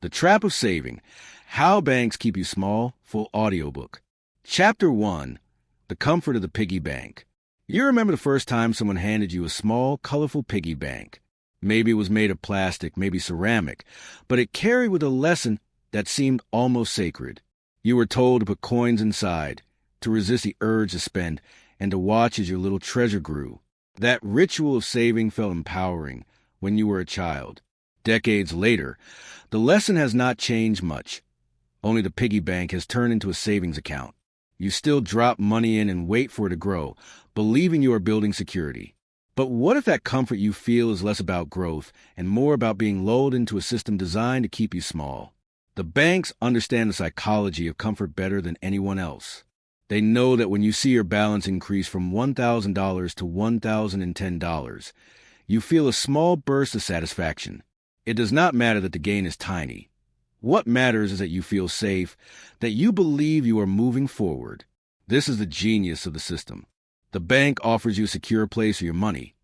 The Trap of Saving: How Banks Keep You Small, full audiobook. Chapter 1: The Comfort of the Piggy Bank. You remember the first time someone handed you a small, colorful piggy bank. Maybe it was made of plastic, maybe ceramic, but it carried with a lesson that seemed almost sacred. You were told to put coins inside, to resist the urge to spend, and to watch as your little treasure grew. That ritual of saving felt empowering when you were a child. Decades later, the lesson has not changed much. Only the piggy bank has turned into a savings account. You still drop money in and wait for it to grow, believing you are building security. But what if that comfort you feel is less about growth and more about being lulled into a system designed to keep you small? The banks understand the psychology of comfort better than anyone else. They know that when you see your balance increase from $1,000 to $1,010, you feel a small burst of satisfaction. It does not matter that the gain is tiny. What matters is that you feel safe, that you believe you are moving forward. This is the genius of the system. The bank offers you a secure place for your money,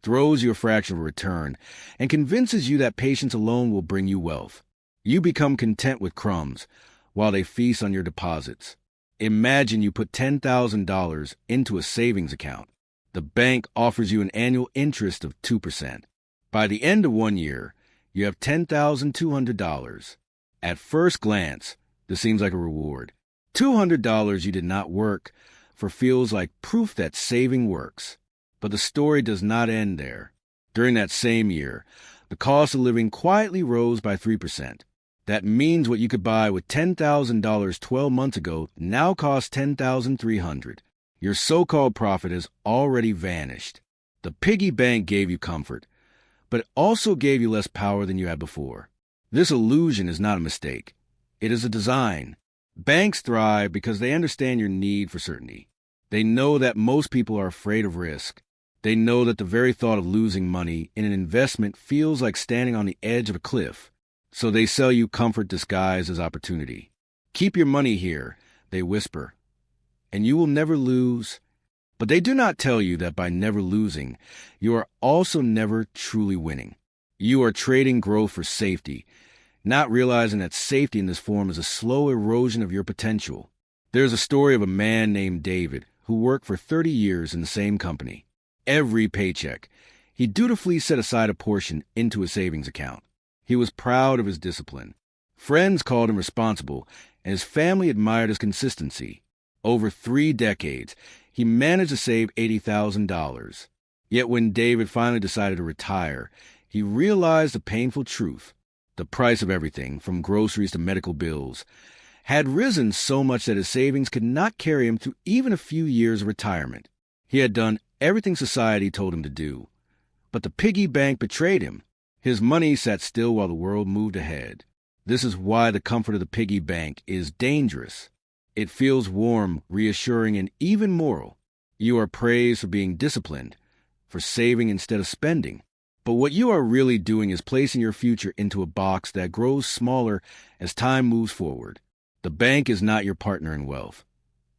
throws you a fraction of a return, and convinces you that patience alone will bring you wealth. You become content with crumbs, while they feast on your deposits. Imagine you put $10,000 into a savings account. The bank offers you an annual interest of 2%. By the end of 1 year, you have $10,200. At first glance, this seems like a reward. $200 you did not work for feels like proof that saving works. But the story does not end there. During that same year, the cost of living quietly rose by 3%. That means what you could buy with $10,000 12 months ago now costs $10,300. Your so-called profit has already vanished. The piggy bank gave you comfort, but it also gave you less power than you had before. This illusion is not a mistake. It is a design. Banks thrive because they understand your need for certainty. They know that most people are afraid of risk. They know that the very thought of losing money in an investment feels like standing on the edge of a cliff. So they sell you comfort disguised as opportunity. Keep your money here, they whisper, and you will never lose. But they do not tell you that by never losing, you are also never truly winning. You are trading growth for safety, not realizing that safety in this form is a slow erosion of your potential. There's a story of a man named David who worked for 30 years in the same company. Every paycheck, he dutifully set aside a portion into a savings account. He was proud of his discipline. Friends called him responsible, and his family admired his consistency. Over 3 decades, he managed to save $80,000. Yet when David finally decided to retire, he realized the painful truth. The price of everything, from groceries to medical bills, had risen so much that his savings could not carry him through even a few years of retirement. He had done everything society told him to do, but the piggy bank betrayed him. His money sat still while the world moved ahead. This is why the comfort of the piggy bank is dangerous. It feels warm, reassuring, and even moral. You are praised for being disciplined, for saving instead of spending. But what you are really doing is placing your future into a box that grows smaller as time moves forward. The bank is not your partner in wealth.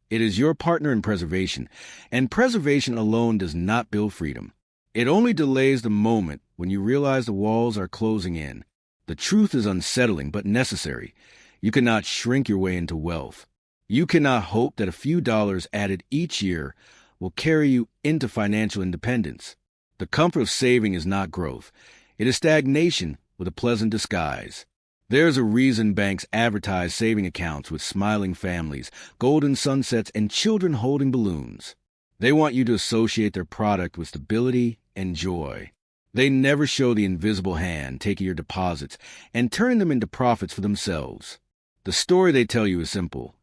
It is your partner in preservation, and preservation alone does not build freedom. It only delays the moment when you realize the walls are closing in. The truth is unsettling but necessary. You cannot shrink your way into wealth. You cannot hope that a few dollars added each year will carry you into financial independence. The comfort of saving is not growth. It is stagnation with a pleasant disguise. There's a reason banks advertise saving accounts with smiling families, golden sunsets, and children holding balloons. They want you to associate their product with stability and joy. They never show the invisible hand taking your deposits and turning them into profits for themselves. The story they tell you is simple.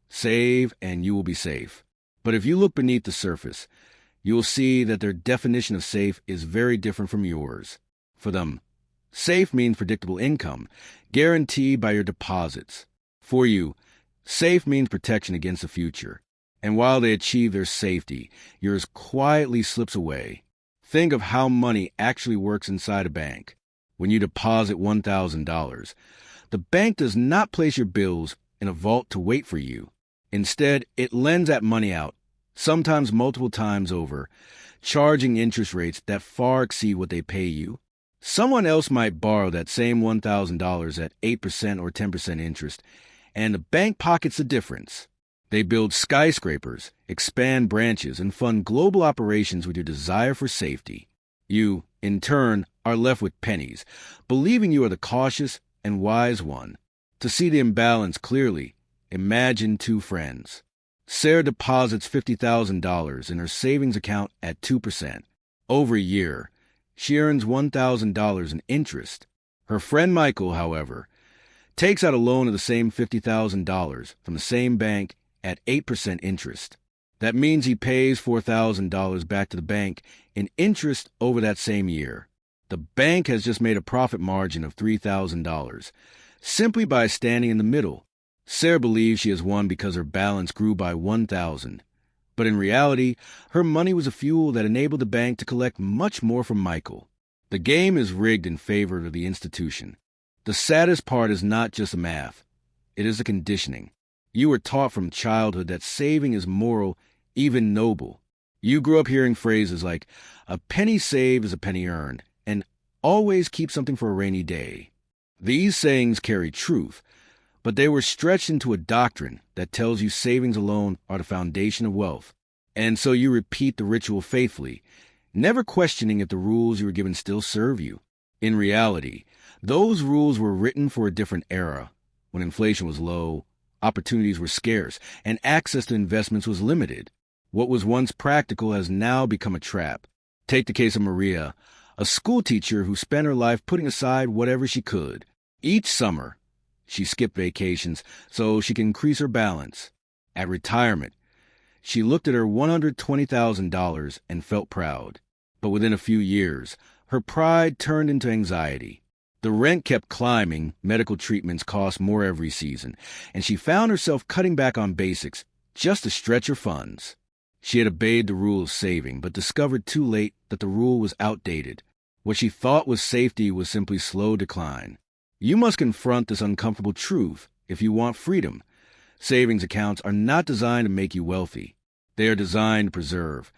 Save and you will be safe. But if you look beneath the surface, you will see that their definition of safe is very different from yours. For them, safe means predictable income, guaranteed by your deposits. For you, safe means protection against the future. And while they achieve their safety, yours quietly slips away. Think of how money actually works inside a bank. When you deposit $1,000, the bank does not place your bills in a vault to wait for you. Instead, it lends that money out, sometimes multiple times over, charging interest rates that far exceed what they pay you. Someone else might borrow that same $1,000 at 8% or 10% interest, and the bank pockets the difference. They build skyscrapers, expand branches, and fund global operations with your desire for safety. You, in turn, are left with pennies, believing you are the cautious and wise one. To see the imbalance clearly, imagine two friends. Sarah deposits $50,000 in her savings account at 2%. Over a year, she earns $1,000 in interest. Her friend Michael, however, takes out a loan of the same $50,000 from the same bank at 8% interest. That means he pays $4,000 back to the bank in interest over that same year. The bank has just made a profit margin of $3,000 simply by standing in the middle. Sarah believes she has won because her balance grew by $1,000. But in reality, her money was a fuel that enabled the bank to collect much more from Michael. The game is rigged in favor of the institution. The saddest part is not just the math. It is the conditioning. You were taught from childhood that saving is moral, even noble. You grew up hearing phrases like, "A penny saved is a penny earned," and "always keep something for a rainy day." These sayings carry truth, but they were stretched into a doctrine that tells you savings alone are the foundation of wealth. And so you repeat the ritual faithfully, never questioning if the rules you were given still serve you. In reality, those rules were written for a different era, when inflation was low, opportunities were scarce, and access to investments was limited. What was once practical has now become a trap. Take the case of Maria, a school teacher who spent her life putting aside whatever she could. Each summer, she skipped vacations so she could increase her balance. At retirement, she looked at her $120,000 and felt proud. But within a few years, her pride turned into anxiety. The rent kept climbing, medical treatments cost more every season, and she found herself cutting back on basics just to stretch her funds. She had obeyed the rule of saving, but discovered too late that the rule was outdated. What she thought was safety was simply slow decline. You must confront this uncomfortable truth if you want freedom. Savings accounts are not designed to make you wealthy. They are designed to preserve.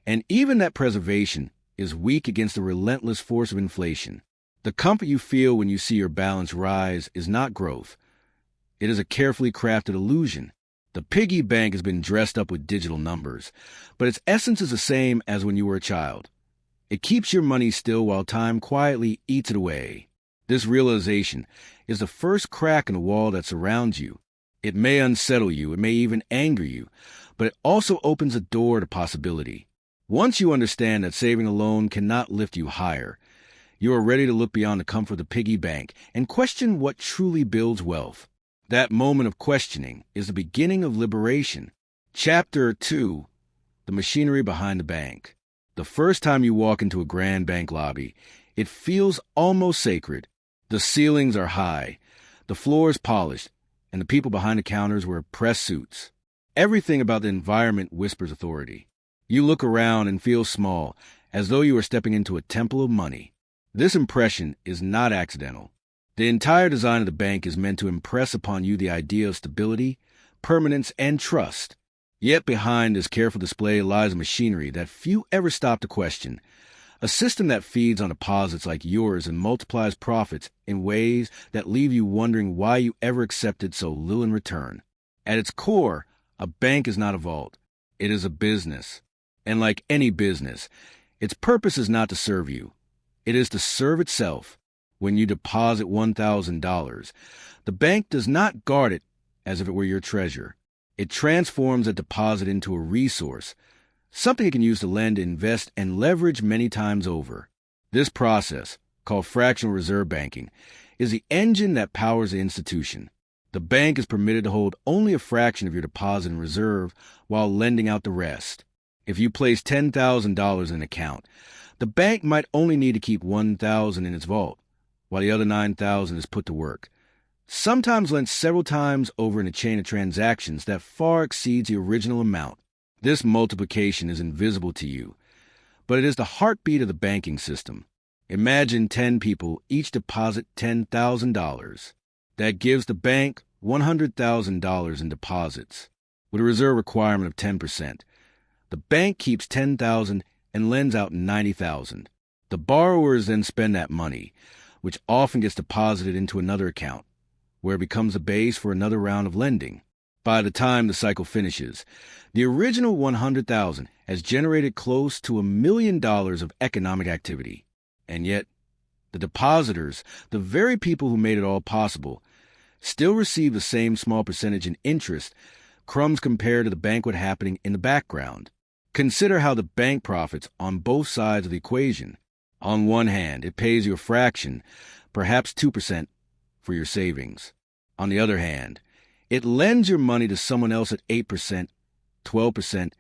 And even that preservation is weak against the relentless force of inflation. The comfort you feel when you see your balance rise is not growth. It is a carefully crafted illusion. The piggy bank has been dressed up with digital numbers, but its essence is the same as when you were a child. It keeps your money still while time quietly eats it away. This realization is the first crack in the wall that surrounds you. It may unsettle you, it may even anger you, but it also opens a door to possibility. Once you understand that saving alone cannot lift you higher, you are ready to look beyond the comfort of the piggy bank and question what truly builds wealth. That moment of questioning is the beginning of liberation. Chapter 2: The Machinery Behind the Bank. The first time you walk into a grand bank lobby, it feels almost sacred. The ceilings are high, the floor is polished, and the people behind the counters wear press suits. Everything about the environment whispers authority. You look around and feel small, as though you are stepping into a temple of money. This impression is not accidental. The entire design of the bank is meant to impress upon you the idea of stability, permanence, and trust. Yet behind this careful display lies a machinery that few ever stop to question. A system that feeds on deposits like yours and multiplies profits in ways that leave you wondering why you ever accepted so little in return. At its core, a bank is not a vault. It is a business. And like any business, its purpose is not to serve you. It is to serve itself. When you deposit $1,000, the bank does not guard it as if it were your treasure. It transforms a deposit into a resource, something it can use to lend, invest, and leverage many times over. This process, called fractional reserve banking, is the engine that powers the institution. The bank is permitted to hold only a fraction of your deposit in reserve while lending out the rest. If you place $10,000 in an account, the bank might only need to keep $1,000 in its vault, while the other $9,000 is put to work, sometimes lent several times over in a chain of transactions that far exceeds the original amount. This multiplication is invisible to you, but it is the heartbeat of the banking system. Imagine 10 people each deposit $10,000. That gives the bank $100,000 in deposits, with a reserve requirement of 10%. The bank keeps $10,000 and lends out $90,000. The borrowers then spend that money, which often gets deposited into another account, where it becomes a base for another round of lending. By the time the cycle finishes, the original $100,000 has generated close to $1 million of economic activity. And yet, the depositors, the very people who made it all possible, still receive the same small percentage in interest, crumbs compared to the banquet happening in the background. Consider how the bank profits on both sides of the equation. On one hand, it pays you a fraction, perhaps 2%, for your savings. On the other hand, it lends your money to someone else at 8%, 12%,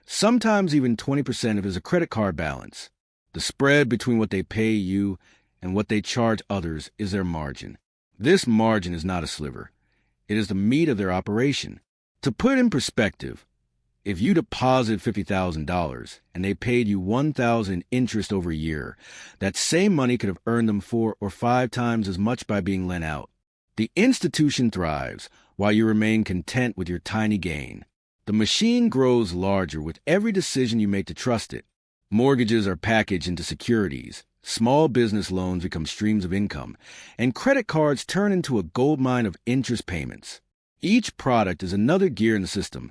sometimes even 20% if it's a credit card balance. The spread between what they pay you and what they charge others is their margin. This margin is not a sliver. It is the meat of their operation. To put it in perspective, if you deposited $50,000 and they paid you $1,000 in interest over a year, that same money could have earned them 4 or 5 times as much by being lent out. The institution thrives while you remain content with your tiny gain. The machine grows larger with every decision you make to trust it. Mortgages are packaged into securities, small business loans become streams of income, and credit cards turn into a goldmine of interest payments. Each product is another gear in the system,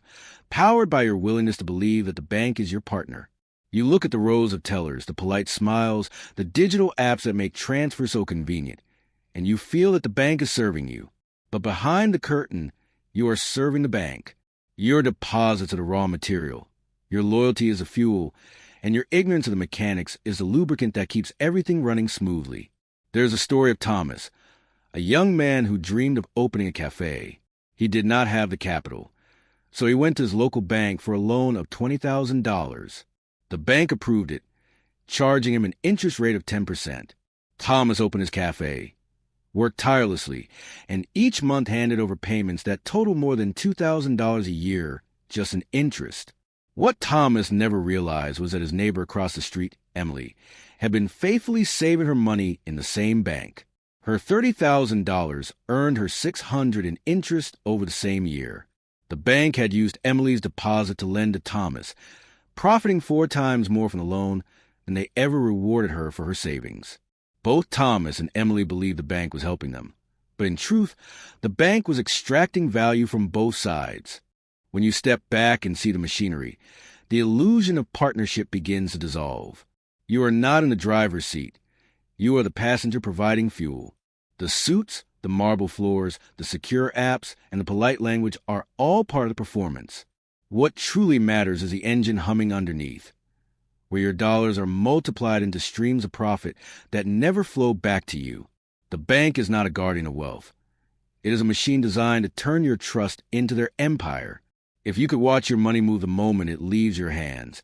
powered by your willingness to believe that the bank is your partner. You look at the rows of tellers, the polite smiles, the digital apps that make transfer so convenient, and you feel that the bank is serving you. But behind the curtain, you are serving the bank. Your deposits are the raw material. Your loyalty is the fuel, and your ignorance of the mechanics is the lubricant that keeps everything running smoothly. There's a story of Thomas, a young man who dreamed of opening a cafe. He did not have the capital, so he went to his local bank for a loan of $20,000. The bank approved it, charging him an interest rate of 10%. Thomas opened his cafe, worked tirelessly, and each month handed over payments that totaled more than $2,000 a year just in interest. What Thomas never realized was that his neighbor across the street, Emily, had been faithfully saving her money in the same bank. Her $30,000 earned her $600 in interest over the same year. The bank had used Emily's deposit to lend to Thomas, profiting 4 times more from the loan than they ever rewarded her for her savings. Both Thomas and Emily believed the bank was helping them, but in truth, the bank was extracting value from both sides. When you step back and see the machinery, the illusion of partnership begins to dissolve. You are not in the driver's seat. You are the passenger providing fuel. The suits, the marble floors, the secure apps, and the polite language are all part of the performance. What truly matters is the engine humming underneath, where your dollars are multiplied into streams of profit that never flow back to you. The bank is not a guardian of wealth. It is a machine designed to turn your trust into their empire. If you could watch your money move the moment it leaves your hands,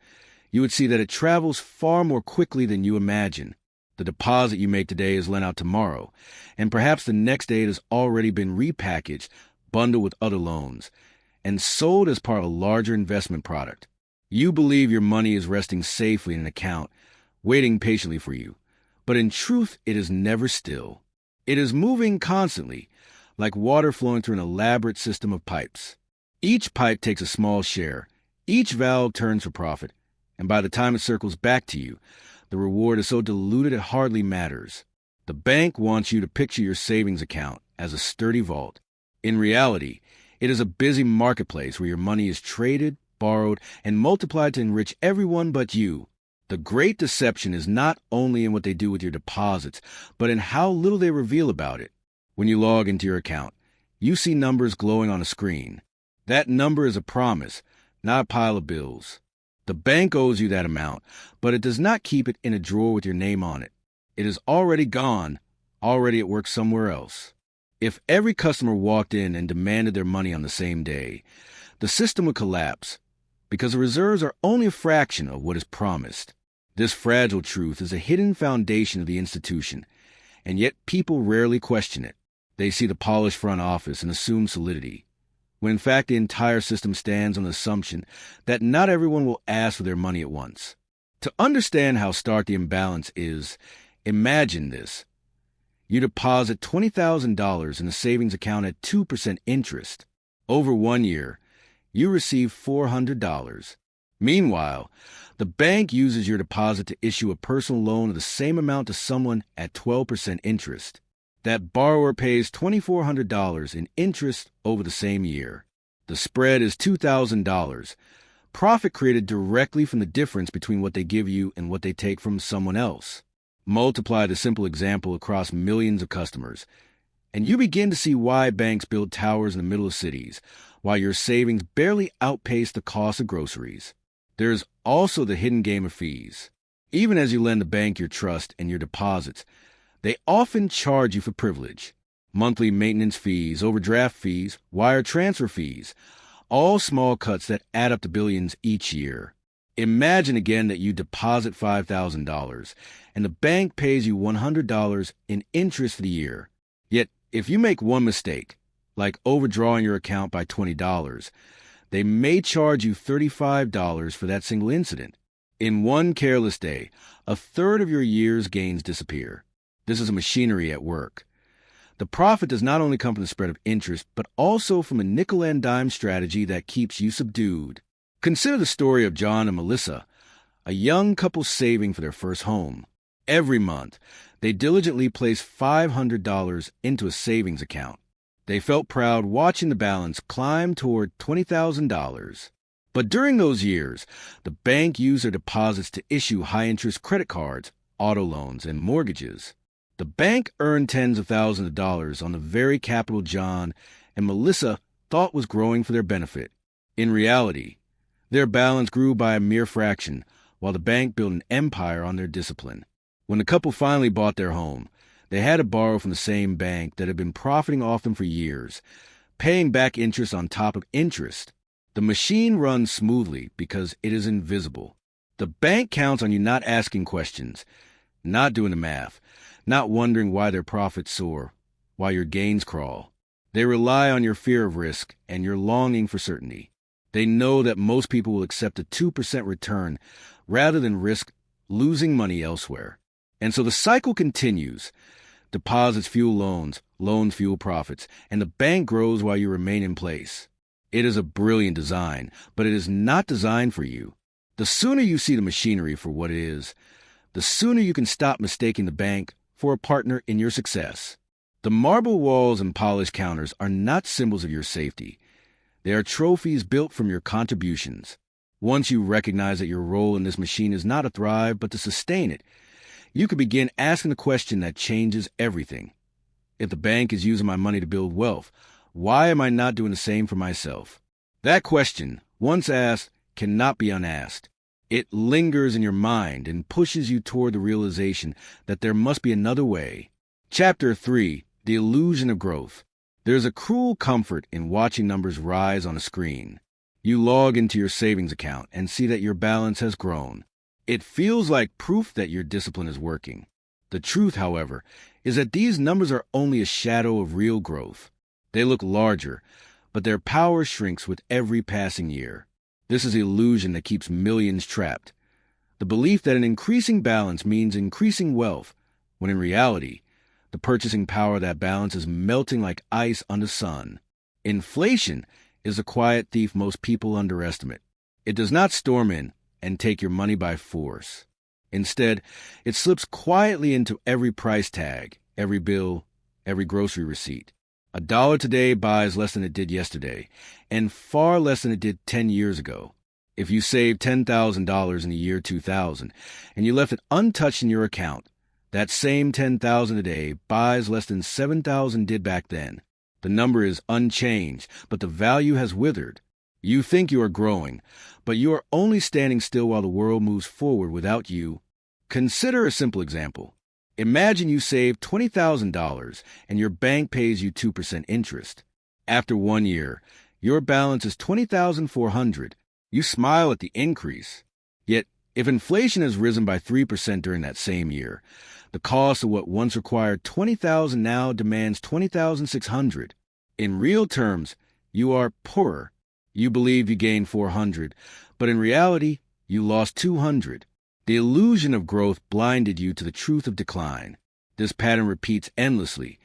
you would see that it travels far more quickly than you imagine. The deposit you make today is lent out tomorrow, and perhaps the next day it has already been repackaged, bundled with other loans, and sold as part of a larger investment product. You believe your money is resting safely in an account, waiting patiently for you, but in truth it is never still. It is moving constantly, like water flowing through an elaborate system of pipes. Each pipe takes a small share, each valve turns for profit, and by the time it circles back to you, the reward is so diluted it hardly matters. The bank wants you to picture your savings account as a sturdy vault. In reality, it is a busy marketplace where your money is traded, borrowed, and multiplied to enrich everyone but you. The great deception is not only in what they do with your deposits, but in how little they reveal about it. When you log into your account, you see numbers glowing on a screen. That number is a promise, not a pile of bills. The bank owes you that amount, but it does not keep it in a drawer with your name on it. It is already gone, already at work somewhere else. If every customer walked in and demanded their money on the same day, the system would collapse, because the reserves are only a fraction of what is promised. This fragile truth is a hidden foundation of the institution, and yet people rarely question it. They see the polished front office and assume solidity, when in fact the entire system stands on the assumption that not everyone will ask for their money at once. To understand how stark the imbalance is, imagine this. You deposit $20,000 in a savings account at 2% interest. Over 1 year, you receive $400. Meanwhile, the bank uses your deposit to issue a personal loan of the same amount to someone at 12% interest. That borrower pays $2,400 in interest over the same year. The spread is $2,000, profit created directly from the difference between what they give you and what they take from someone else. Multiply the simple example across millions of customers, and you begin to see why banks build towers in the middle of cities, while your savings barely outpace the cost of groceries. There's also the hidden game of fees. Even as you lend the bank your trust and your deposits, they often charge you for privilege. Monthly maintenance fees, overdraft fees, wire transfer fees, all small cuts that add up to billions each year. Imagine again that you deposit $5,000 and the bank pays you $100 in interest for the year. Yet, if you make one mistake, like overdrawing your account by $20, they may charge you $35 for that single incident. In one careless day, a third of your year's gains disappear. This is a machinery at work. The profit does not only come from the spread of interest, but also from a nickel and dime strategy that keeps you subdued. Consider the story of John and Melissa, a young couple saving for their first home. Every month, they diligently placed $500 into a savings account. They felt proud watching the balance climb toward $20,000. But during those years, the bank used their deposits to issue high-interest credit cards, auto loans, and mortgages. The bank earned tens of thousands of dollars on the very capital John and Melissa thought was growing for their benefit. In reality, their balance grew by a mere fraction, while the bank built an empire on their discipline. When the couple finally bought their home, they had to borrow from the same bank that had been profiting off them for years, paying back interest on top of interest. The machine runs smoothly because it is invisible. The bank counts on you not asking questions, not doing the math, not wondering why their profits soar, why your gains crawl. They rely on your fear of risk and your longing for certainty. They know that most people will accept a 2% return rather than risk losing money elsewhere. And so the cycle continues. Deposits fuel loans, loans fuel profits, and the bank grows while you remain in place. It is a brilliant design, but it is not designed for you. The sooner you see the machinery for what it is, the sooner you can stop mistaking the bank for a partner in your success. The marble walls and polished counters are not symbols of your safety. They are trophies built from your contributions. Once you recognize that your role in this machine is not to thrive, but to sustain it, you can begin asking the question that changes everything. If the bank is using my money to build wealth, why am I not doing the same for myself? That question, once asked, cannot be unasked. It lingers in your mind and pushes you toward the realization that there must be another way. Chapter 3, The Illusion of Growth. There's a cruel comfort in watching numbers rise on a screen. You log into your savings account and see that your balance has grown. It feels like proof that your discipline is working. The truth, however, is that these numbers are only a shadow of real growth. They look larger, but their power shrinks with every passing year. This is the illusion that keeps millions trapped. The belief that an increasing balance means increasing wealth, when in reality, the purchasing power of that balance is melting like ice on the sun. Inflation is a quiet thief most people underestimate. It does not storm in and take your money by force. Instead, it slips quietly into every price tag, every bill, every grocery receipt. $1 today buys less than it did yesterday, and far less than it did 10 years ago. If you saved $10,000 in the year 2000, and you left it untouched in your account, that same $10,000 today buys less than $7,000 did back then. The number is unchanged, but the value has withered. You think you are growing, but you are only standing still while the world moves forward without you. Consider a simple example. Imagine you save $20,000 and your bank pays you 2% interest. After 1 year, your balance is $20,400. You smile at the increase. Yet, if inflation has risen by 3% during that same year, the cost of what once required $20,000 now demands $20,600. In real terms, you are poorer. You believe you gained $400, but in reality, you lost $200. The illusion of growth blinded you to the truth of decline. This pattern repeats endlessly,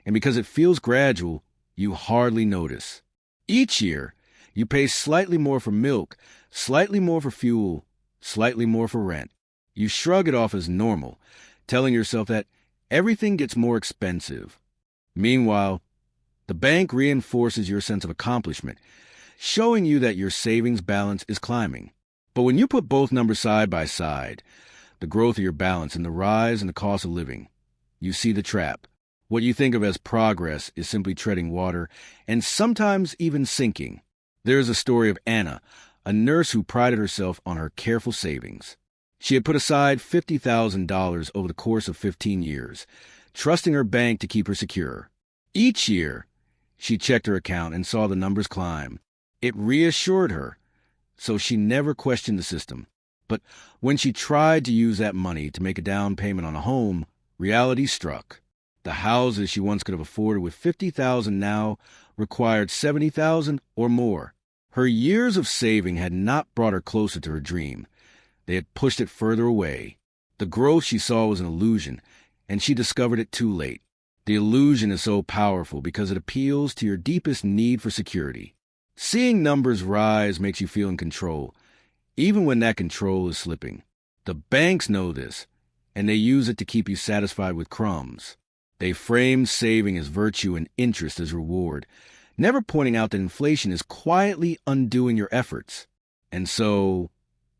and because it feels gradual, you hardly notice. Each year, You pay slightly more for milk, slightly more for fuel, slightly more for rent. You shrug it off as normal, telling yourself that everything gets more expensive. Meanwhile, the bank reinforces your sense of accomplishment, showing you that your savings balance is climbing. But when you put both numbers side by side, the growth of your balance and the rise in the cost of living, you see the trap. What you think of as progress is simply treading water and sometimes even sinking. There is a story of Anna, a nurse who prided herself on her careful savings. She had put aside $50,000 over the course of 15 years, trusting her bank to keep her secure. Each year, she checked her account and saw the numbers climb. It reassured her, so she never questioned the system. But when she tried to use that money to make a down payment on a home, reality struck. The houses she once could have afforded with $50,000 now required $70,000 or more. Her years of saving had not brought her closer to her dream. They had pushed it further away. The growth she saw was an illusion, and she discovered it too late. The illusion is so powerful because it appeals to your deepest need for security. Seeing numbers rise makes you feel in control, even when that control is slipping. The banks know this, and they use it to keep you satisfied with crumbs. They frame saving as virtue and interest as reward, never pointing out that inflation is quietly undoing your efforts. And so,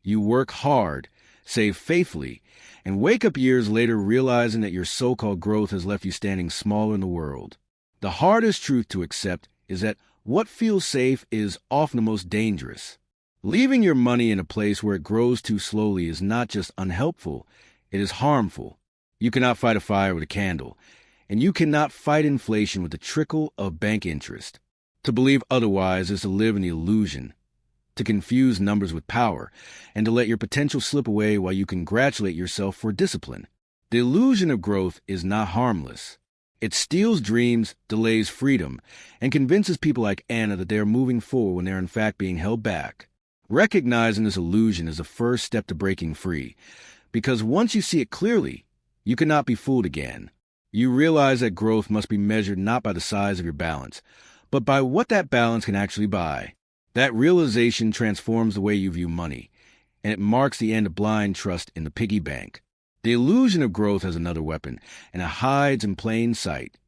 you work hard, save faithfully, and wake up years later realizing that your so-called growth has left you standing smaller in the world. The hardest truth to accept is that what feels safe is often the most dangerous. Leaving your money in a place where it grows too slowly is not just unhelpful, it is harmful. You cannot fight a fire with a candle, and you cannot fight inflation with a trickle of bank interest. To believe otherwise is to live in the illusion, to confuse numbers with power, and to let your potential slip away while you congratulate yourself for discipline. The illusion of growth is not harmless. It steals dreams, delays freedom, and convinces people like Anna that they are moving forward when they are in fact being held back. Recognizing this illusion is the first step to breaking free, because once you see it clearly, you cannot be fooled again. You realize that growth must be measured not by the size of your balance, but by what that balance can actually buy. That realization transforms the way you view money, and it marks the end of blind trust in the piggy bank. The illusion of growth has another weapon, and it hides in plain sight.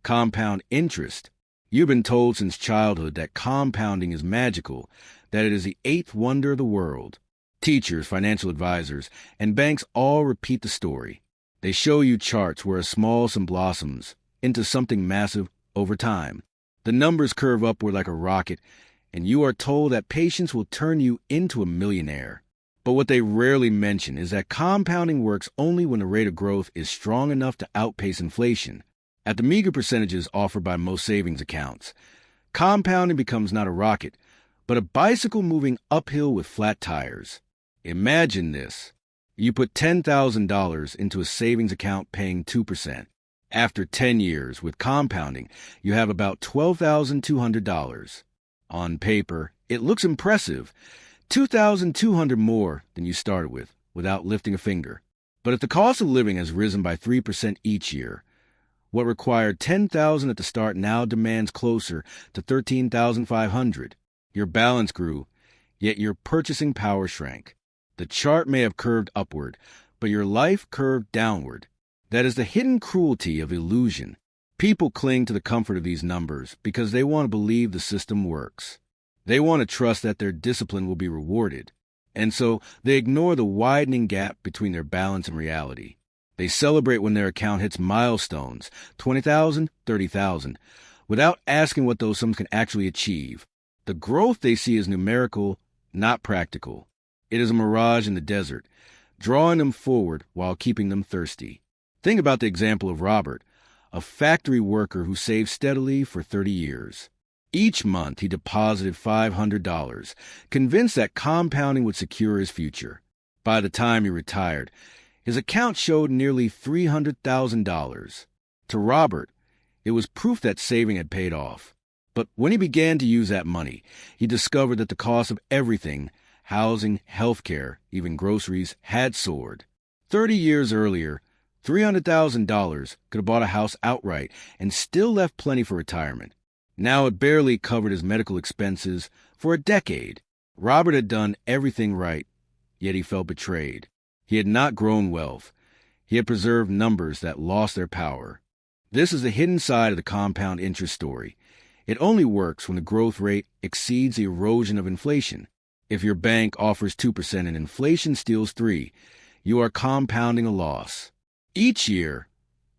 Compound interest. You've been told since childhood that compounding is magical, that it is the eighth wonder of the world. Teachers, financial advisors, and banks all repeat the story. They show you charts where a small sum blossoms into something massive over time. The numbers curve upward like a rocket, and you are told that patience will turn you into a millionaire. But what they rarely mention is that compounding works only when the rate of growth is strong enough to outpace inflation. At the meager percentages offered by most savings accounts, compounding becomes not a rocket, but a bicycle moving uphill with flat tires. Imagine this. You put $10,000 into a savings account paying 2%. After 10 years with compounding, you have about $12,200. On paper, it looks impressive, $2,200 more than you started with, without lifting a finger. But if the cost of living has risen by 3% each year, what required $10,000 at the start now demands closer to $13,500. Your balance grew, yet your purchasing power shrank. The chart may have curved upward, but your life curved downward. That is the hidden cruelty of illusion. People cling to the comfort of these numbers because they want to believe the system works. They want to trust that their discipline will be rewarded, and so they ignore the widening gap between their balance and reality. They celebrate when their account hits milestones, $20,000, $30,000, without asking what those sums can actually achieve. The growth they see is numerical, not practical. It is a mirage in the desert, drawing them forward while keeping them thirsty. Think about the example of Robert, a factory worker who saved steadily for 30 years. Each month he deposited $500, convinced that compounding would secure his future. By the time he retired, his account showed nearly $300,000. To Robert, it was proof that saving had paid off. But when he began to use that money, he discovered that the cost of everything, housing, healthcare, even groceries, had soared. 30 years earlier, $300,000 could have bought a house outright and still left plenty for retirement. Now it barely covered his medical expenses for a decade. Robert had done everything right, yet he felt betrayed. He had not grown wealth. He had preserved numbers that lost their power. This is the hidden side of the compound interest story. It only works when the growth rate exceeds the erosion of inflation. If your bank offers 2% and inflation steals 3%, you are compounding a loss. Each year,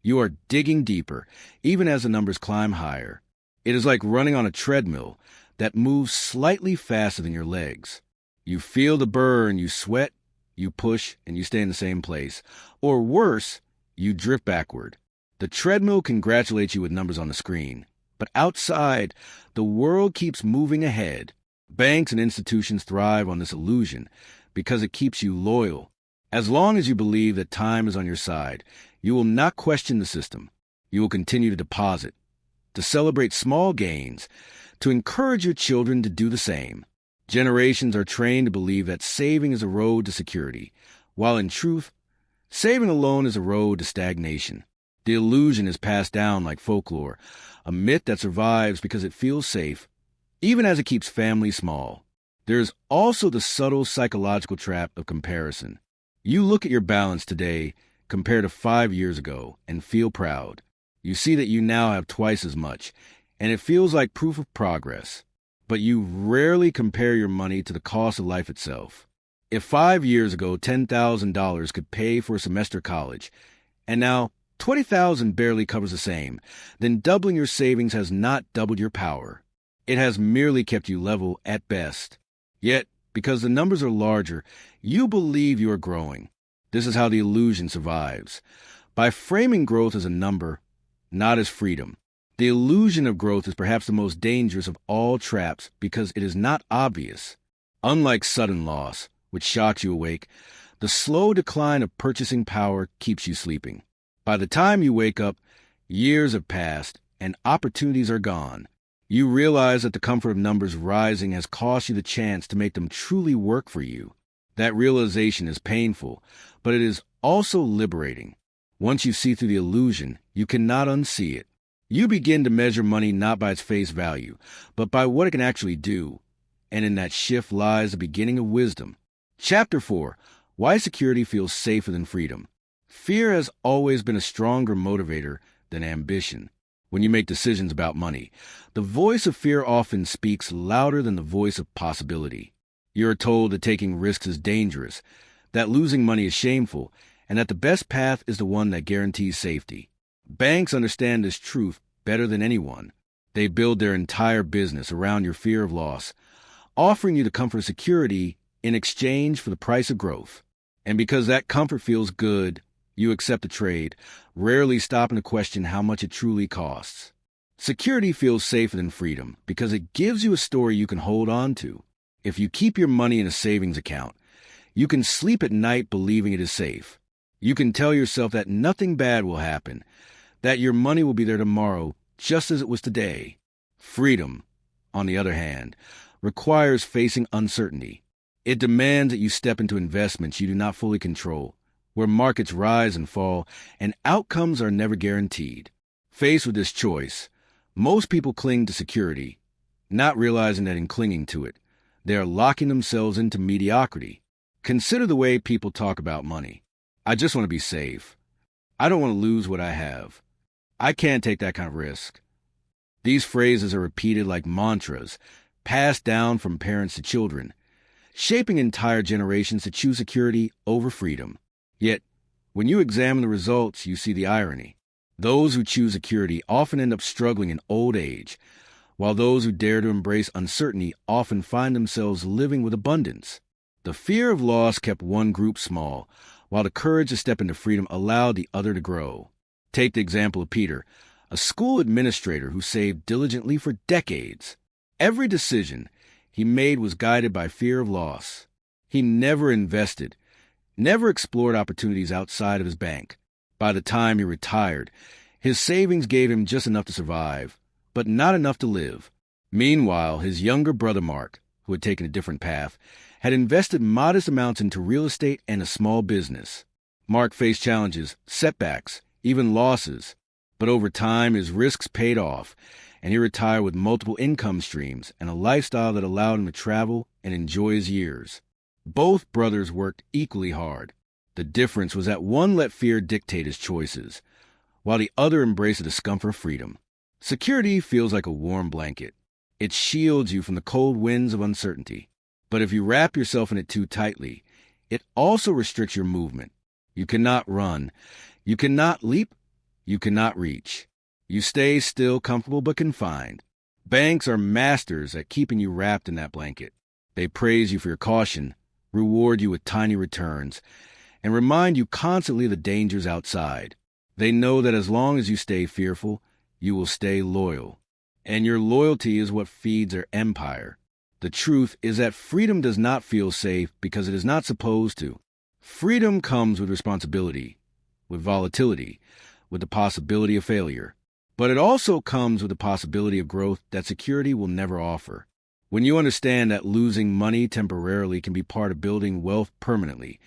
you are digging deeper, even as the numbers climb higher. It is like running on a treadmill that moves slightly faster than your legs. You feel the burn, you sweat, you push, and you stay in the same place. Or worse, you drift backward. The treadmill congratulates you with numbers on the screen. But outside, the world keeps moving ahead. Banks and institutions thrive on this illusion because it keeps you loyal. As long as you believe that time is on your side, you will not question the system. You will continue to deposit, to celebrate small gains, to encourage your children to do the same. Generations are trained to believe that saving is a road to security, while in truth, saving alone is a road to stagnation. The illusion is passed down like folklore, a myth that survives because it feels safe, even as it keeps families small. There is also the subtle psychological trap of comparison. You look at your balance today compared to 5 years ago and feel proud. You see that you now have twice as much, and it feels like proof of progress. But you rarely compare your money to the cost of life itself. If 5 years ago $10,000 could pay for a semester college, and now $20,000 barely covers the same, then doubling your savings has not doubled your power. It has merely kept you level at best. Yet, because the numbers are larger, you believe you are growing. This is how the illusion survives. By framing growth as a number, not as freedom. The illusion of growth is perhaps the most dangerous of all traps because it is not obvious. Unlike sudden loss, which shocks you awake, the slow decline of purchasing power keeps you sleeping. By the time you wake up, years have passed and opportunities are gone. You realize that the comfort of numbers rising has cost you the chance to make them truly work for you. That realization is painful, but it is also liberating. Once you see through the illusion, you cannot unsee it. You begin to measure money not by its face value, but by what it can actually do. And in that shift lies the beginning of wisdom. Chapter 4. Why Security Feels Safer Than Freedom. Fear has always been a stronger motivator than ambition. When you make decisions about money, the voice of fear often speaks louder than the voice of possibility. You are told that taking risks is dangerous, that losing money is shameful, and that the best path is the one that guarantees safety. Banks understand this truth better than anyone. They build their entire business around your fear of loss, offering you the comfort of security in exchange for the price of growth. And because that comfort feels good, you accept the trade, rarely stopping to question how much it truly costs. Security feels safer than freedom because it gives you a story you can hold on to. If you keep your money in a savings account, you can sleep at night believing it is safe. You can tell yourself that nothing bad will happen, that your money will be there tomorrow just as it was today. Freedom, on the other hand, requires facing uncertainty. It demands that you step into investments you do not fully control, where markets rise and fall, and outcomes are never guaranteed. Faced with this choice, most people cling to security, not realizing that in clinging to it, they are locking themselves into mediocrity. Consider the way people talk about money. I just want to be safe. I don't want to lose what I have. I can't take that kind of risk. These phrases are repeated like mantras, passed down from parents to children, shaping entire generations to choose security over freedom. Yet, when you examine the results, you see the irony. Those who choose security often end up struggling in old age, while those who dare to embrace uncertainty often find themselves living with abundance. The fear of loss kept one group small, while the courage to step into freedom allowed the other to grow. Take the example of Peter, a school administrator who saved diligently for decades. Every decision he made was guided by fear of loss. He never invested, never explored opportunities outside of his bank. By the time he retired, his savings gave him just enough to survive, but not enough to live. Meanwhile, his younger brother Mark, who had taken a different path, had invested modest amounts into real estate and a small business. Mark faced challenges, setbacks, even losses, but over time his risks paid off, and he retired with multiple income streams and a lifestyle that allowed him to travel and enjoy his years. Both brothers worked equally hard. The difference was that one let fear dictate his choices, while the other embraced the discomfort of freedom. Security feels like a warm blanket. It shields you from the cold winds of uncertainty. But if you wrap yourself in it too tightly, it also restricts your movement. You cannot run. You cannot leap. You cannot reach. You stay still, comfortable, but confined. Banks are masters at keeping you wrapped in that blanket. They praise you for your caution, reward you with tiny returns, and remind you constantly of the dangers outside. They know that as long as you stay fearful, you will stay loyal. And your loyalty is what feeds their empire. The truth is that freedom does not feel safe because it is not supposed to. Freedom comes with responsibility, with volatility, with the possibility of failure. But it also comes with the possibility of growth that security will never offer. When you understand that losing money temporarily can be part of building wealth permanently,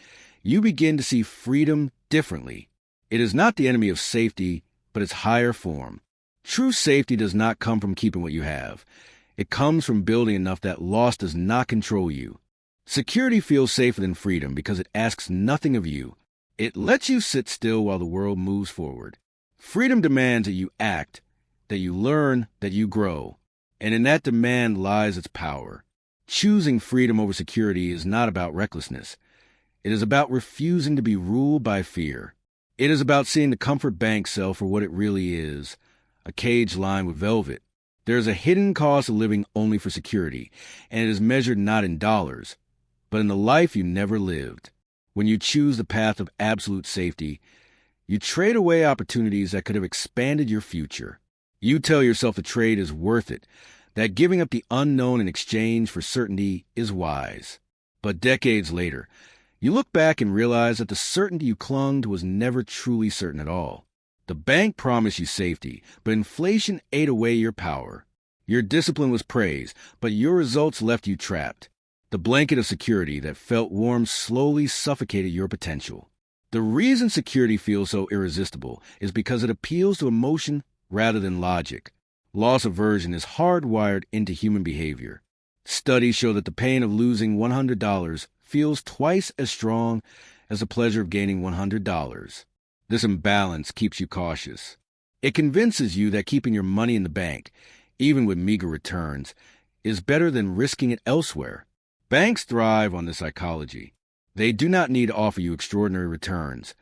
you begin to see freedom differently. It is not the enemy of safety, but its higher form. True safety does not come from keeping what you have. It comes from building enough that loss does not control you. Security feels safer than freedom because it asks nothing of you. It lets you sit still while the world moves forward. Freedom demands that you act, that you learn, that you grow. And in that demand lies its power. Choosing freedom over security is not about recklessness. It is about refusing to be ruled by fear. It is about seeing the comfort bank sell for what it really is, a cage lined with velvet. There is a hidden cost of living only for security, and it is measured not in dollars, but in the life you never lived. When you choose the path of absolute safety, you trade away opportunities that could have expanded your future. You tell yourself the trade is worth it, that giving up the unknown in exchange for certainty is wise. But decades later, you look back and realize that the certainty you clung to was never truly certain at all. The bank promised you safety, but inflation ate away your power. Your discipline was praised, but your results left you trapped. The blanket of security that felt warm slowly suffocated your potential. The reason security feels so irresistible is because it appeals to emotion rather than logic. Loss aversion is hardwired into human behavior. Studies show that the pain of losing $100 feels twice as strong as the pleasure of gaining $100. This imbalance keeps you cautious. It convinces you that keeping your money in the bank, even with meager returns, is better than risking it elsewhere. Banks thrive on this psychology. They do not need to offer you extraordinary returns.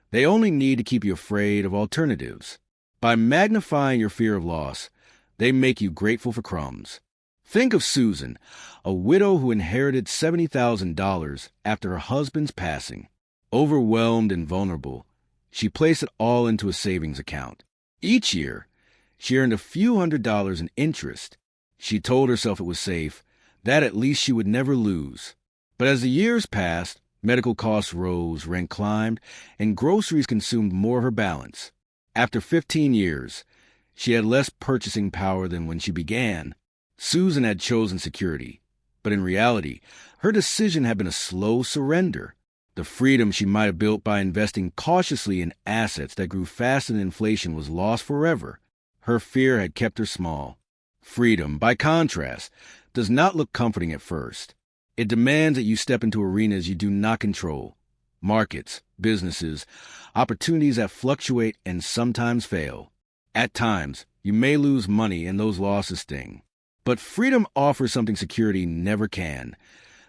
They only need to keep you afraid of alternatives. By magnifying your fear of loss, they make you grateful for crumbs. Think of Susan, a widow who inherited $70,000 after her husband's passing. Overwhelmed and vulnerable, she placed it all into a savings account. Each year, she earned a few $100s in interest. She told herself it was safe, that at least she would never lose. But as the years passed, medical costs rose, rent climbed, and groceries consumed more of her balance. After 15 years, she had less purchasing power than when she began. Susan had chosen security, but in reality, her decision had been a slow surrender. The freedom she might have built by investing cautiously in assets that grew faster than inflation was lost forever. Her fear had kept her small. Freedom, by contrast, does not look comforting at first. It demands that you step into arenas you do not control. Markets, businesses, opportunities that fluctuate and sometimes fail. At times, you may lose money and those losses sting. But freedom offers something security never can: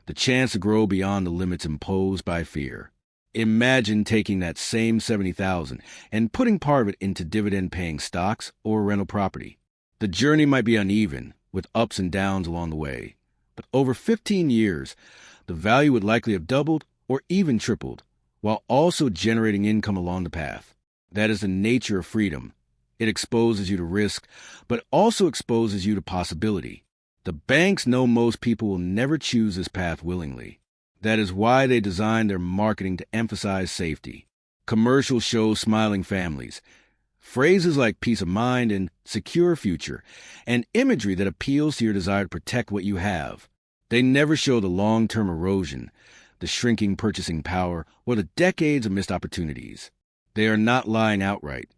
the chance to grow beyond the limits imposed by fear. Imagine taking that same $70,000 and putting part of it into dividend-paying stocks or rental property. The journey might be uneven, with ups and downs along the way. But over 15 years, the value would likely have doubled or even tripled, while also generating income along the path. That is the nature of freedom. It exposes you to risk, but also exposes you to possibility. The banks know most people will never choose this path willingly. That is why they design their marketing to emphasize safety. Commercials show smiling families, phrases like peace of mind and secure future, and imagery that appeals to your desire to protect what you have. They never show the long-term erosion, the shrinking purchasing power, or the decades of missed opportunities. They are not lying outright.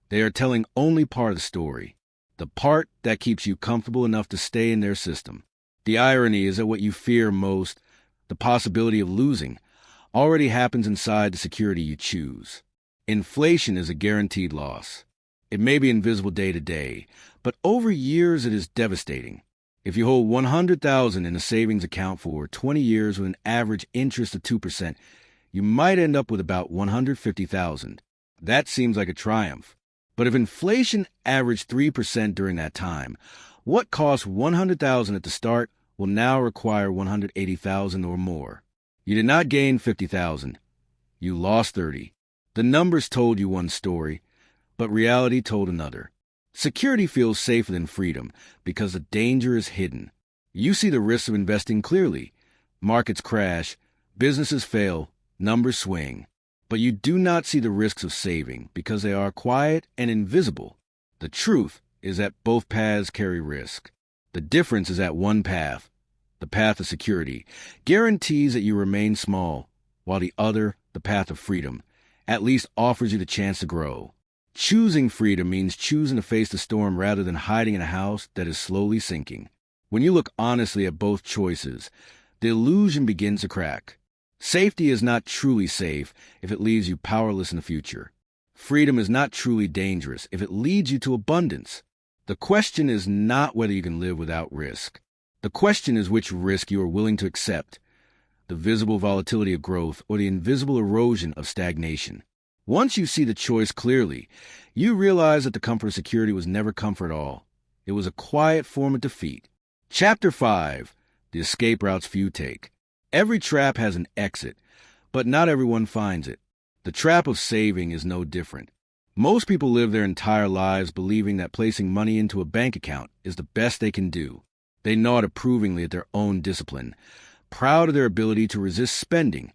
They are telling only part of the story. the part that keeps you comfortable enough to stay in their system. The irony is that what you fear most, the possibility of losing, already happens inside the security you choose. Inflation is a guaranteed loss. It may be invisible day to day, but over years it is devastating. If you hold $100,000 in a savings account for 20 years with an average interest of 2%, you might end up with about $150,000. That seems like a triumph. But if inflation averaged 3% during that time, what cost $100,000 at the start will now require $180,000 or more. You did not gain $50,000. You lost $30,000. The numbers told you one story, but reality told another. Security feels safer than freedom because the danger is hidden. You see the risks of investing clearly. Markets crash, businesses fail, numbers swing. But you do not see the risks of saving because they are quiet and invisible. The truth is that both paths carry risk. The difference is that one path, the path of security, guarantees that you remain small, while the other, the path of freedom, at least offers you the chance to grow. Choosing freedom means choosing to face the storm rather than hiding in a house that is slowly sinking. When you look honestly at both choices, the illusion begins to crack. Safety is not truly safe if it leaves you powerless in the future. Freedom is not truly dangerous if it leads you to abundance. The question is not whether you can live without risk. The question is which risk you are willing to accept, the visible volatility of growth or the invisible erosion of stagnation. Once you see the choice clearly, you realize that the comfort of security was never comfort at all. It was a quiet form of defeat. Chapter 5. The escape routes few take. Every trap has an exit, but not everyone finds it. The trap of saving is no different. Most people live their entire lives believing that placing money into a bank account is the best they can do. They nod approvingly at their own discipline, proud of their ability to resist spending,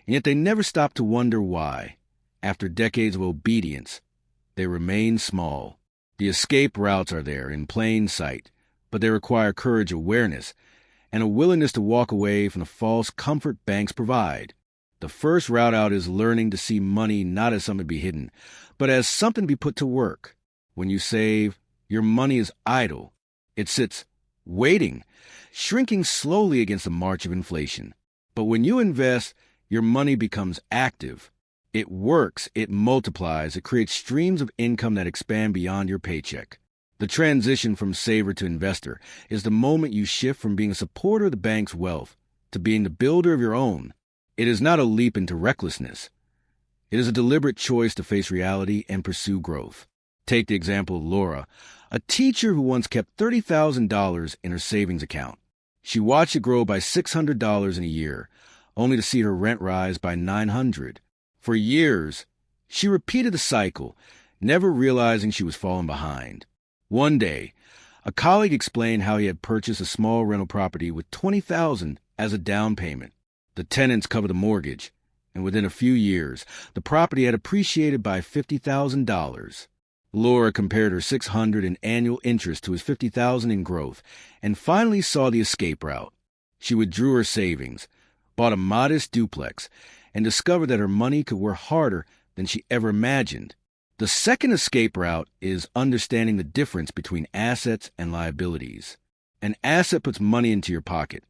and yet they never stop to wonder why. After decades of obedience, they remain small. The escape routes are there in plain sight, but they require courage, awareness, and a willingness to walk away from the false comfort banks provide. The first route out is learning to see money not as something to be hidden, but as something to be put to work. When you save, your money is idle. It sits, waiting, shrinking slowly against the march of inflation. But when you invest, your money becomes active. It works, it multiplies, it creates streams of income that expand beyond your paycheck. The transition from saver to investor is the moment you shift from being a supporter of the bank's wealth to being the builder of your own. It is not a leap into recklessness. It is a deliberate choice to face reality and pursue growth. Take the example of Laura, a teacher who once kept $30,000 in her savings account. She watched it grow by $600 in a year, only to see her rent rise by $900. For years, she repeated the cycle, never realizing she was falling behind. One day, a colleague explained how he had purchased a small rental property with $20,000 as a down payment. The tenants covered the mortgage, and within a few years, the property had appreciated by $50,000. Laura compared her $600 in annual interest to his $50,000 in growth, and finally saw the escape route. She withdrew her savings, bought a modest duplex, and discovered that her money could work harder than she ever imagined. The second escape route is understanding the difference between assets and liabilities. An asset puts money into your pocket.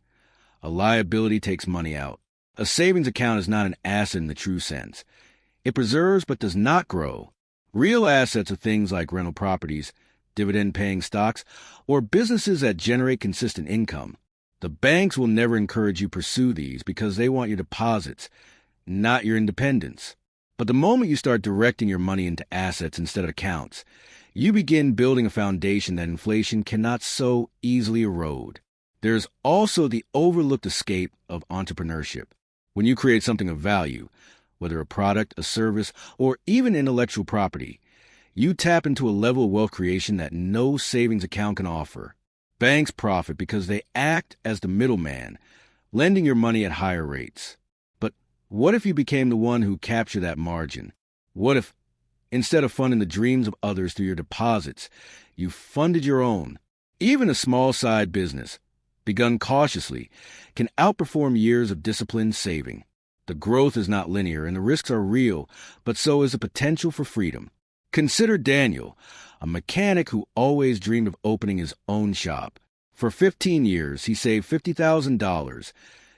A liability takes money out. A savings account is not an asset in the true sense. It preserves but does not grow. Real assets are things like rental properties, dividend-paying stocks, or businesses that generate consistent income. The banks will never encourage you to pursue these because they want your deposits, not your independence. But the moment you start directing your money into assets instead of accounts, you begin building a foundation that inflation cannot so easily erode. There is also the overlooked escape of entrepreneurship. When you create something of value, whether a product, a service, or even intellectual property, you tap into a level of wealth creation that no savings account can offer. Banks profit because they act as the middleman, lending your money at higher rates. But what if you became the one who captured that margin? What if, instead of funding the dreams of others through your deposits, you funded your own? Even a small side business, begun cautiously, can outperform years of disciplined saving. The growth is not linear and the risks are real, but so is the potential for freedom. Consider Daniel, a mechanic who always dreamed of opening his own shop. For 15 years, he saved $50,000,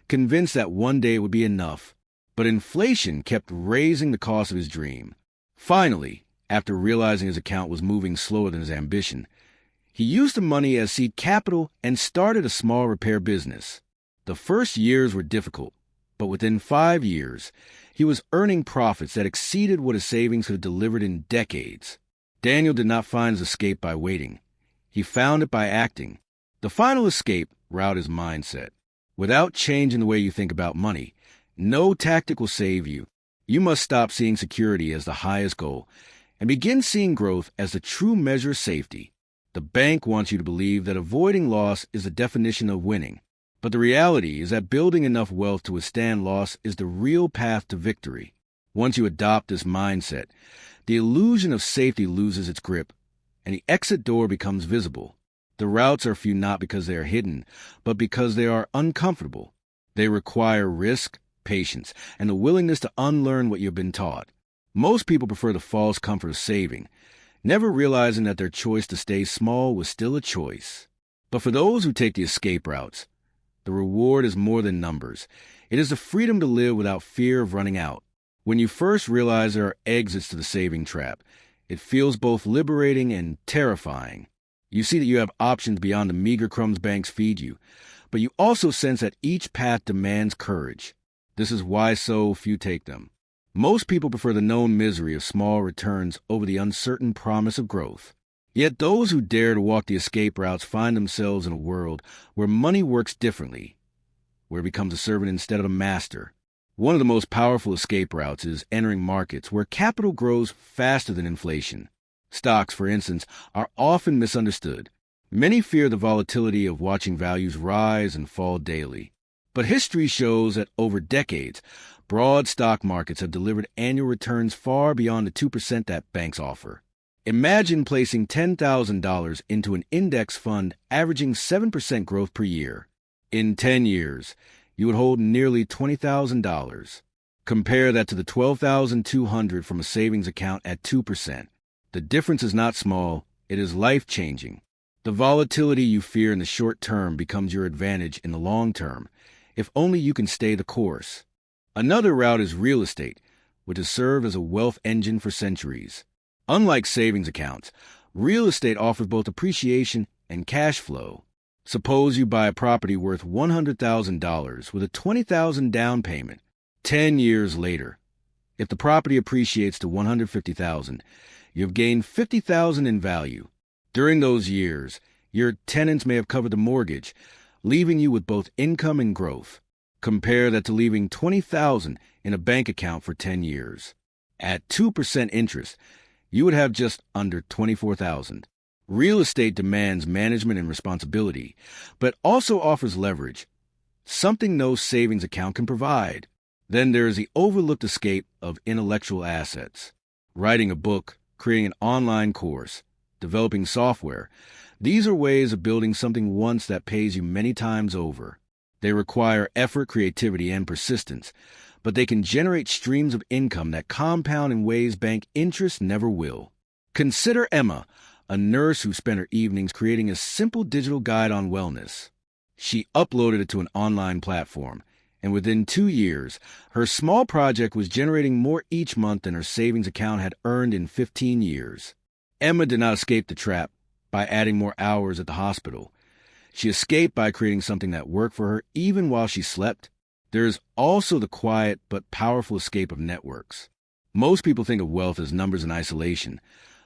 convinced that one day it would be enough. But inflation kept raising the cost of his dream. Finally, after realizing his account was moving slower than his ambition, he used the money as seed capital and started a small repair business. The first years were difficult, but within 5 years, he was earning profits that exceeded what his savings could have delivered in decades. Daniel did not find his escape by waiting. He found it by acting. The final escape route is mindset. Without changing the way you think about money, no tactic will save you. You must stop seeing security as the highest goal and begin seeing growth as the true measure of safety. The bank wants you to believe that avoiding loss is the definition of winning. But the reality is that building enough wealth to withstand loss is the real path to victory. Once you adopt this mindset, the illusion of safety loses its grip, and the exit door becomes visible. The routes are few not because they are hidden, but because they are uncomfortable. They require risk, patience, and the willingness to unlearn what you've been taught. Most people prefer the false comfort of saving, never realizing that their choice to stay small was still a choice. But for those who take the escape routes, the reward is more than numbers. It is the freedom to live without fear of running out. When you first realize there are exits to the saving trap, it feels both liberating and terrifying. You see that you have options beyond the meager crumbs banks feed you, but you also sense that each path demands courage. This is why so few take them. Most people prefer the known misery of small returns over the uncertain promise of growth. Yet those who dare to walk the escape routes find themselves in a world where money works differently, where it becomes a servant instead of a master. One of the most powerful escape routes is entering markets where capital grows faster than inflation. Stocks, for instance, are often misunderstood. Many fear the volatility of watching values rise and fall daily. But history shows that over decades, broad stock markets have delivered annual returns far beyond the 2% that banks offer. Imagine placing $10,000 into an index fund averaging 7% growth per year. In 10 years, you would hold nearly $20,000. Compare that to the $12,200 from a savings account at 2%. The difference is not small, it is life-changing. The volatility you fear in the short term becomes your advantage in the long term, if only you can stay the course. Another route is real estate, which has served as a wealth engine for centuries. Unlike savings accounts, real estate offers both appreciation and cash flow. Suppose you buy a property worth $100,000 with a $20,000 down payment. 10 years later, if the property appreciates to $150,000, you have gained $50,000 in value. During those years, your tenants may have covered the mortgage, leaving you with both income and growth. Compare that to leaving $20,000 in a bank account for 10 years. At 2% interest, you would have just under $24,000. Real estate demands management and responsibility, but also offers leverage, something no savings account can provide. Then there is the overlooked escape of intellectual assets. Writing a book, creating an online course, developing software. These are ways of building something once that pays you many times over. They require effort, creativity, and persistence, but they can generate streams of income that compound in ways bank interest never will. Consider Emma, a nurse who spent her evenings creating a simple digital guide on wellness. She uploaded it to an online platform, and within 2 years, her small project was generating more each month than her savings account had earned in 15 years. Emma did not escape the trap by adding more hours at the hospital. She escaped by creating something that worked for her even while she slept. There is also the quiet but powerful escape of networks. Most people think of wealth as numbers in isolation,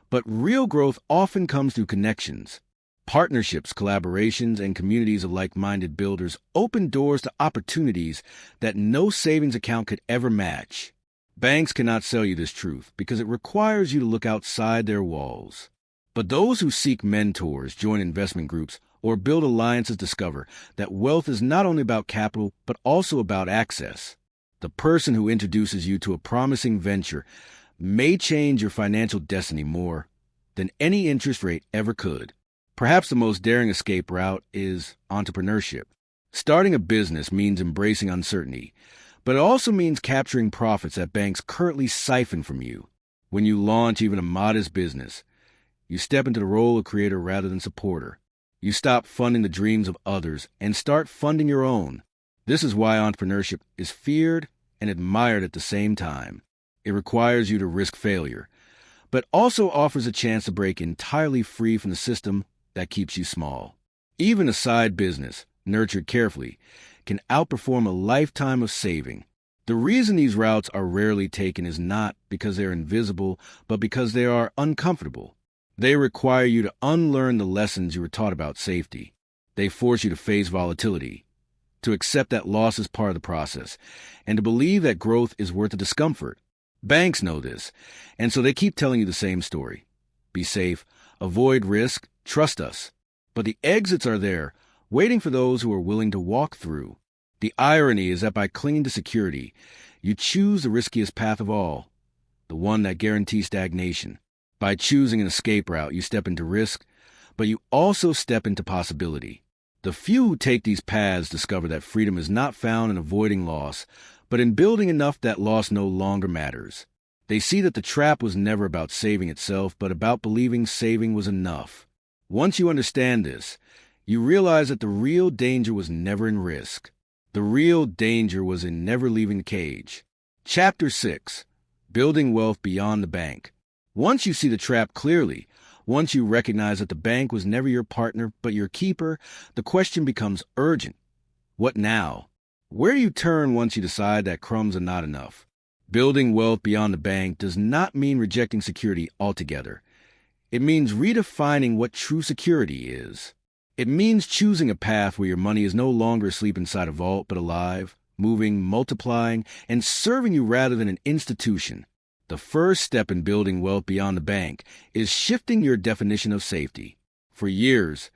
but real growth often comes through connections. Partnerships, collaborations, and communities of like-minded builders open doors to opportunities that no savings account could ever match. Banks cannot sell you this truth because it requires you to look outside their walls. But those who seek mentors, join investment groups, or build alliances discover that wealth is not only about capital, but also about access. The person who introduces you to a promising venture may change your financial destiny more than any interest rate ever could. Perhaps the most daring escape route is entrepreneurship. Starting a business means embracing uncertainty, but it also means capturing profits that banks currently siphon from you. When you launch even a modest business, You step into the role of creator rather than supporter. You stop funding the dreams of others and start funding your own. This is why entrepreneurship is feared and admired at the same time. It requires you to risk failure, but also offers a chance to break entirely free from the system that keeps you small. Even a side business, nurtured carefully, can outperform a lifetime of saving. The reason these routes are rarely taken is not because they're invisible, but because they are uncomfortable. They require you to unlearn the lessons you were taught about safety. They force you to face volatility, to accept that loss is part of the process, and to believe that growth is worth the discomfort. Banks know this, and so they keep telling you the same story. Be safe, avoid risk, trust us. But the exits are there, waiting for those who are willing to walk through. The irony is that by clinging to security, you choose the riskiest path of all, the one that guarantees stagnation. By choosing an escape route, you step into risk, but you also step into possibility. The few who take these paths discover that freedom is not found in avoiding loss, but in building enough that loss no longer matters. They see that the trap was never about saving itself, but about believing saving was enough. Once you understand this, you realize that the real danger was never in risk. The real danger was in never leaving the cage. Chapter 6. Building Wealth Beyond the Bank. Once you see the trap clearly, once you recognize that the bank was never your partner but your keeper, the question becomes urgent. What now? Where do you turn once you decide that crumbs are not enough? Building wealth beyond the bank does not mean rejecting security altogether. It means redefining what true security is. It means choosing a path where your money is no longer asleep inside a vault but alive, moving, multiplying, and serving you rather than an institution. The first step in building wealth beyond the bank is shifting your definition of safety. For years,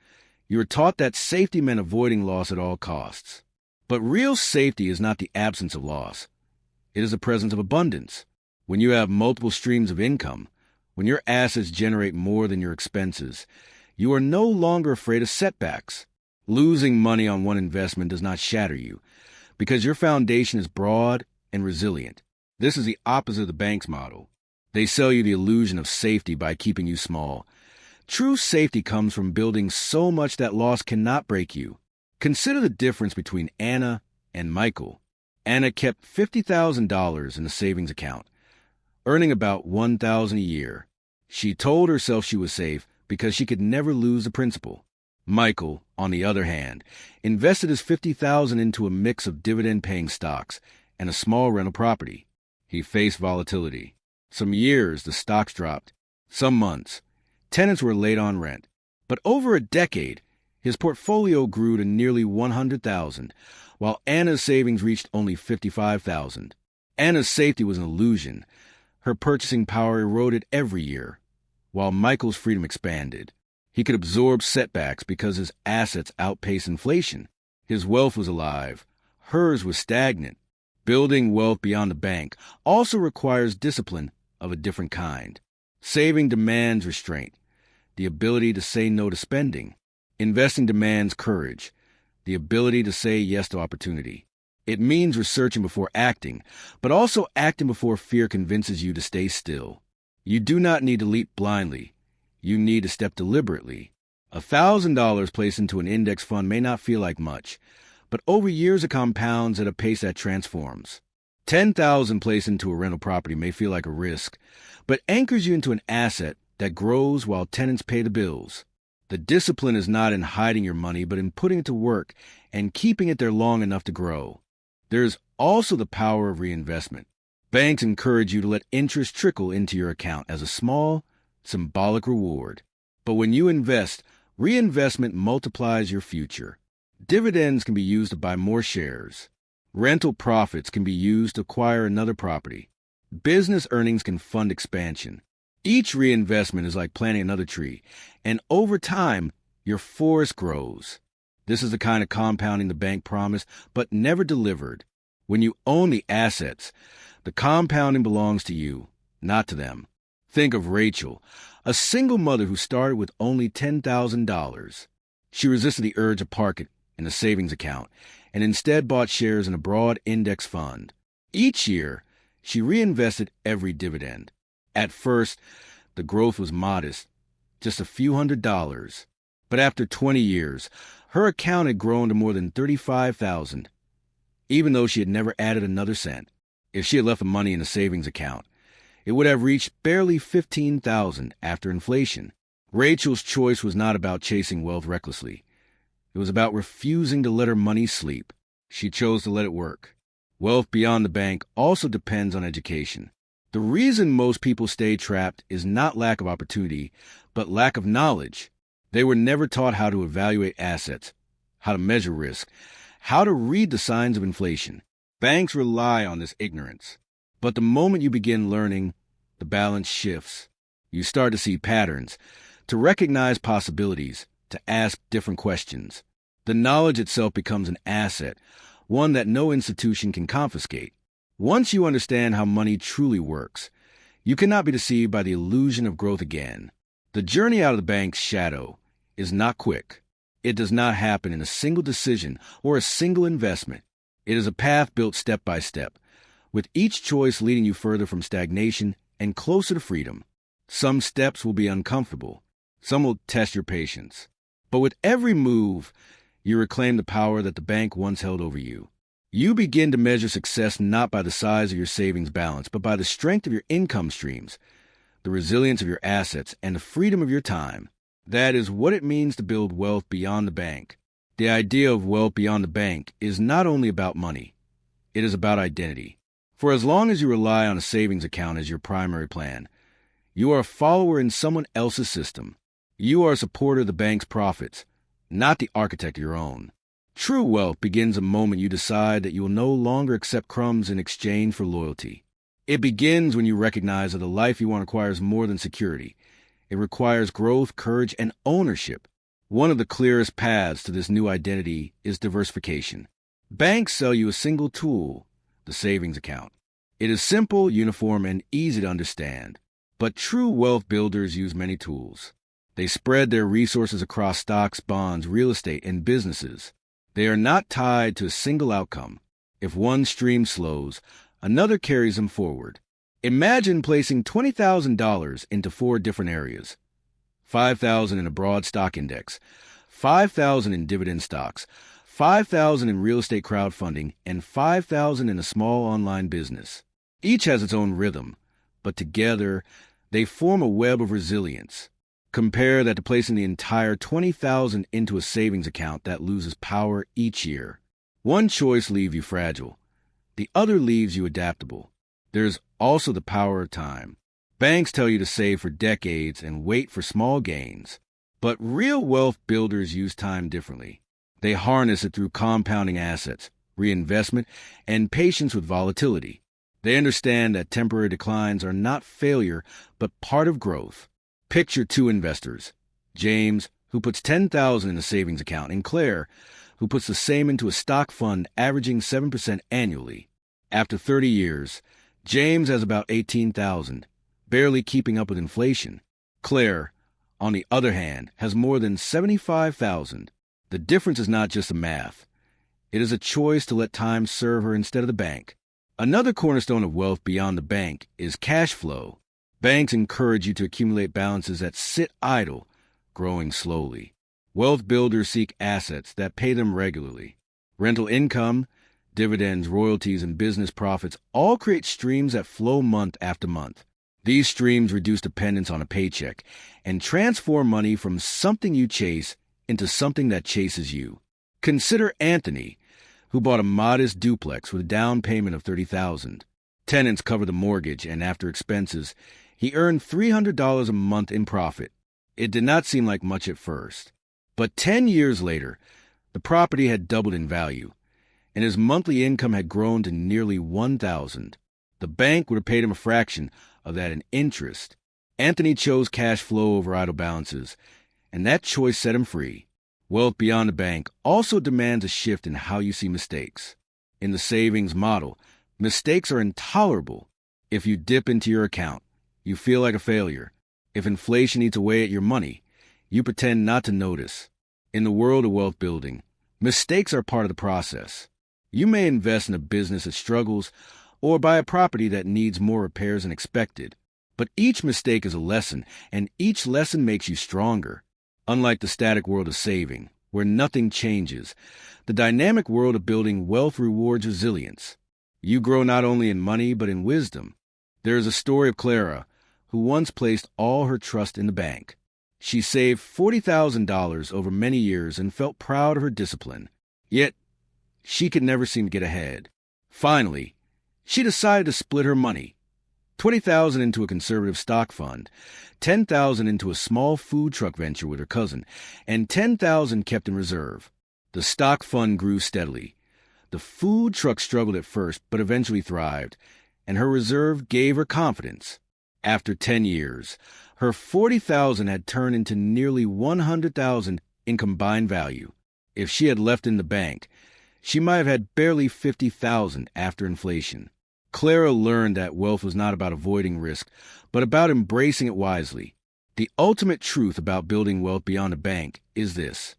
you were taught that safety meant avoiding loss at all costs. But real safety is not the absence of loss. It is the presence of abundance. When you have multiple streams of income, when your assets generate more than your expenses, you are no longer afraid of setbacks. Losing money on one investment does not shatter you, because your foundation is broad and resilient. This is the opposite of the bank's model. They sell you the illusion of safety by keeping you small. True safety comes from building so much that loss cannot break you. Consider the difference between Anna and Michael. Anna kept $50,000 in a savings account, earning about $1,000 a year. She told herself she was safe because she could never lose the principal. Michael, on the other hand, invested his $50,000 into a mix of dividend-paying stocks and a small rental property. He faced volatility. Some years, the stocks dropped. Some months, tenants were late on rent. But over a decade, his portfolio grew to nearly $100,000, while Anna's savings reached only $55,000. Anna's safety was an illusion. Her purchasing power eroded every year, while Michael's freedom expanded. He could absorb setbacks because his assets outpaced inflation. His wealth was alive. Hers was stagnant. Building wealth beyond the bank also requires discipline of a different kind. Saving demands restraint, the ability to say no to spending. Investing demands courage, the ability to say yes to opportunity. It means researching before acting, but also acting before fear convinces you to stay still. You do not need to leap blindly. You need to step deliberately. $1,000 placed into an index fund may not feel like much, but over years it compounds at a pace that transforms. $10,000 placed into a rental property may feel like a risk, but anchors you into an asset that grows while tenants pay the bills. The discipline is not in hiding your money, but in putting it to work and keeping it there long enough to grow. There is also the power of reinvestment. Banks encourage you to let interest trickle into your account as a small, symbolic reward. But when you invest, reinvestment multiplies your future. Dividends can be used to buy more shares. Rental profits can be used to acquire another property. Business earnings can fund expansion. Each reinvestment is like planting another tree, and over time, your forest grows. This is the kind of compounding the bank promised, but never delivered. When you own the assets, the compounding belongs to you, not to them. Think of Rachel, a single mother who started with only $10,000. She resisted the urge to park it in a savings account and instead bought shares in a broad index fund. Each year, she reinvested every dividend. At first, the growth was modest. just a few $100s. But after 20 years, her account had grown to more than $35,000, even though she had never added another cent. If she had left the money in a savings account, it would have reached barely $15,000 after inflation. Rachel's choice was not about chasing wealth recklessly. It was about refusing to let her money sleep. She chose to let it work. Wealth beyond the bank also depends on education. The reason most people stay trapped is not lack of opportunity, but lack of knowledge. They were never taught how to evaluate assets, how to measure risk, how to read the signs of inflation. Banks rely on this ignorance. But the moment you begin learning, the balance shifts. You start to see patterns, to recognize possibilities, to ask different questions. The knowledge itself becomes an asset, one that no institution can confiscate. Once you understand how money truly works, you cannot be deceived by the illusion of growth again. The journey out of the bank's shadow is not quick. It does not happen in a single decision or a single investment. It is a path built step by step, with each choice leading you further from stagnation and closer to freedom. Some steps will be uncomfortable. Some will test your patience. But with every move, you reclaim the power that the bank once held over you. You begin to measure success not by the size of your savings balance, but by the strength of your income streams, the resilience of your assets, and the freedom of your time. That is what it means to build wealth beyond the bank. The idea of wealth beyond the bank is not only about money. It is about identity. For as long as you rely on a savings account as your primary plan, you are a follower in someone else's system. You are a supporter of the bank's profits, not the architect of your own. True wealth begins the moment you decide that you will no longer accept crumbs in exchange for loyalty. It begins when you recognize that the life you want requires more than security. It requires growth, courage, and ownership. One of the clearest paths to this new identity is diversification. Banks sell you a single tool, the savings account. It is simple, uniform, and easy to understand. But true wealth builders use many tools. They spread their resources across stocks, bonds, real estate, and businesses. They are not tied to a single outcome. If one stream slows, another carries them forward. Imagine placing $20,000 into 4 different areas. $5,000 in a broad stock index, $5,000 in dividend stocks, $5,000 in real estate crowdfunding, and $5,000 in a small online business. Each has its own rhythm, but together they form a web of resilience. Compare that to placing the entire $20,000 into a savings account that loses power each year. One choice leaves you fragile. The other leaves you adaptable. There's also the power of time. Banks tell you to save for decades and wait for small gains. But real wealth builders use time differently. They harness it through compounding assets, reinvestment, and patience with volatility. They understand that temporary declines are not failure, but part of growth. Picture 2 investors, James, who puts $10,000 in a savings account, and Claire, who puts the same into a stock fund averaging 7% annually. After 30 years, James has about $18,000, barely keeping up with inflation. Claire, on the other hand, has more than $75,000. The difference is not just the math. It is a choice to let time serve her instead of the bank. Another cornerstone of wealth beyond the bank is cash flow. Banks encourage you to accumulate balances that sit idle, growing slowly. Wealth builders seek assets that pay them regularly. Rental income, dividends, royalties, and business profits all create streams that flow month after month. These streams reduce dependence on a paycheck and transform money from something you chase into something that chases you. Consider Anthony, who bought a modest duplex with a down payment of $30,000. Tenants cover the mortgage, and after expenses, he earned $300 a month in profit. It did not seem like much at first. But 10 years later, the property had doubled in value, and his monthly income had grown to nearly $1,000. The bank would have paid him a fraction of that in interest. Anthony chose cash flow over idle balances, and that choice set him free. Wealth beyond the bank also demands a shift in how you see mistakes. In the savings model, mistakes are intolerable. If you dip into your account, you feel like a failure. If inflation eats away at your money, you pretend not to notice. In the world of wealth building, mistakes are part of the process. You may invest in a business that struggles or buy a property that needs more repairs than expected. But each mistake is a lesson, and each lesson makes you stronger. Unlike the static world of saving, where nothing changes, the dynamic world of building wealth rewards resilience. You grow not only in money, but in wisdom. There is a story of Clara, who once placed all her trust in the bank. She saved $40,000 over many years and felt proud of her discipline. Yet, she could never seem to get ahead. Finally, she decided to split her money. $20,000 into a conservative stock fund, $10,000 into a small food truck venture with her cousin, and $10,000 kept in reserve. The stock fund grew steadily. The food truck struggled at first, but eventually thrived, and her reserve gave her confidence. After 10 years, her $40,000 had turned into nearly $100,000 in combined value. If she had left in the bank, she might have had barely $50,000 after inflation. Clara learned that wealth was not about avoiding risk, but about embracing it wisely. The ultimate truth about building wealth beyond a bank is this: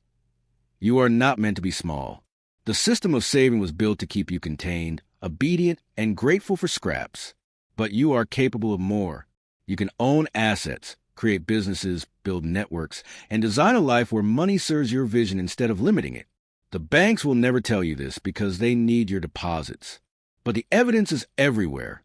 you are not meant to be small. The system of saving was built to keep you contained, obedient, and grateful for scraps. But you are capable of more. You can own assets, create businesses, build networks, and design a life where money serves your vision instead of limiting it. The banks will never tell you this because they need your deposits. But the evidence is everywhere.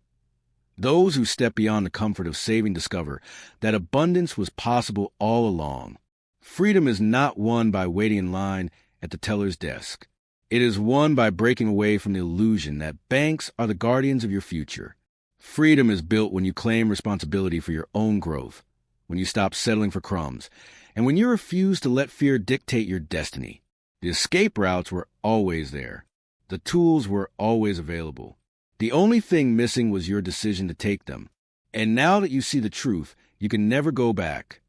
Those who step beyond the comfort of saving discover that abundance was possible all along. Freedom is not won by waiting in line at the teller's desk. It is won by breaking away from the illusion that banks are the guardians of your future. Freedom is built when you claim responsibility for your own growth, when you stop settling for crumbs, and when you refuse to let fear dictate your destiny. The escape routes were always there. The tools were always available. The only thing missing was your decision to take them. And now that you see the truth, you can never go back.